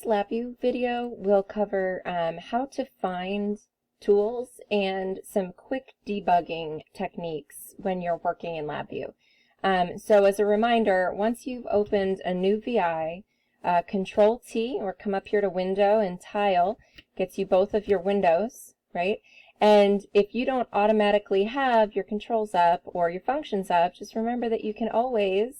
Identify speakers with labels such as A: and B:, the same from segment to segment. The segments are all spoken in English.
A: This LabVIEW video will cover how to find tools and some quick debugging techniques when you're working in LabVIEW. So as a reminder, once you've opened a new VI, Control-T, or come up here to Window and Tile, gets you both of your windows, right? And if you don't automatically have your controls up or your functions up, just remember that you can always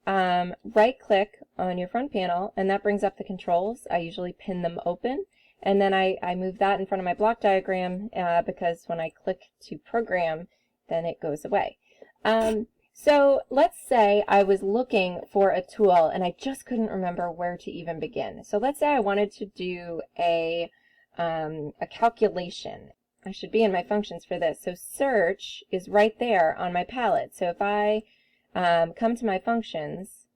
A: right-click on your front panel, and that brings up the controls. I usually pin them open, and then I move that in front of my block diagram because when I click to program, then it goes away. So let's say I was looking for a tool and I just couldn't remember where to even begin. So let's say I wanted to do a calculation. I should be in my functions for this. So search is right there on my palette. So if I come to my functions,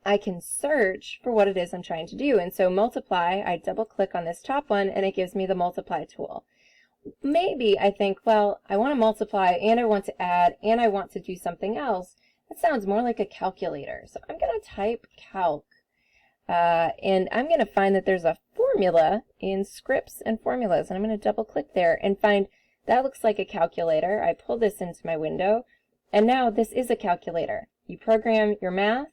A: I can search for what it is I'm trying to do. And so multiply, I double click on this top one and it gives me the multiply tool. Maybe I think, well, I want to multiply and I want to add and I want to do something else. That sounds more like a calculator. So I'm going to type calc and I'm going to find that there's a formula in scripts and formulas, and I'm going to double click there and find that looks like a calculator. I pull this into my window. And now this is a calculator. You program your math.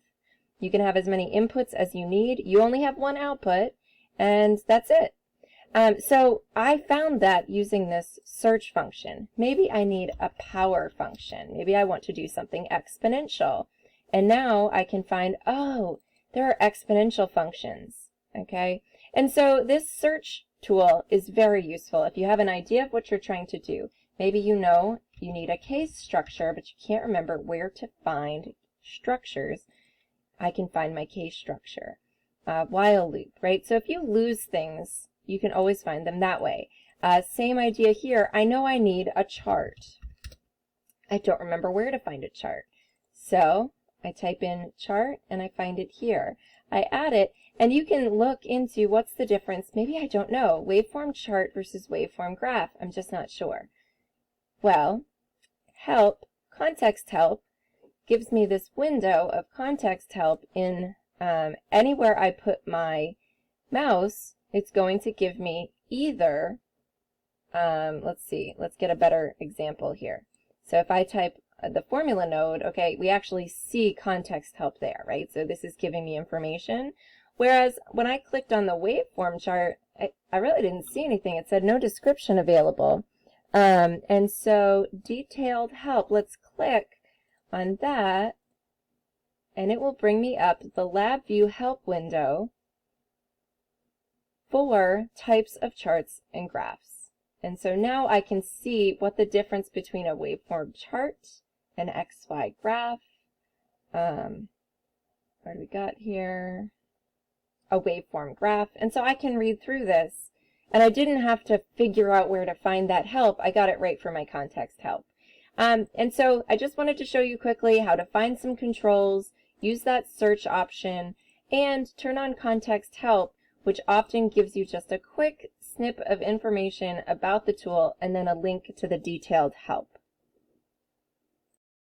A: You can have as many inputs as you need. You only have one output, and that's it. So I found that using this search function. Maybe I need a power function. Maybe I want to do something exponential. And now I can find, oh, there are exponential functions. Okay? And so this search tool is very useful if you have an idea of what you're trying to do. Maybe you know you need a case structure, but you can't remember where to find structures. I can find my case structure. While loop, right? So if you lose things, you can always find them that way. Same idea here. I know I need a chart. I don't remember where to find a chart. So I type in chart and I find it here. I add it, and you can look into what's the difference. Maybe I don't know. Waveform chart versus waveform graph. I'm just not sure. Well, help, context help, gives me this window of context help in anywhere I put my mouse. It's going to give me either, let's see, let's get a better example here. So if I type the formula node, okay, we actually see context help there, right? So this is giving me information. Whereas when I clicked on the waveform chart, I really didn't see anything. It said no description available. And so detailed help, let's click on that, and it will bring me up the LabVIEW help window for types of charts and graphs. And so now I can see what the difference between a waveform chart, an XY graph, what do we got here? A waveform graph. And so I can read through this. And I didn't have to figure out where to find that help. I got it right for my context help. And so I just wanted to show you quickly how to find some controls, use that search option, and turn on context help, which often gives you just a quick snip of information about the tool and then a link to the detailed help.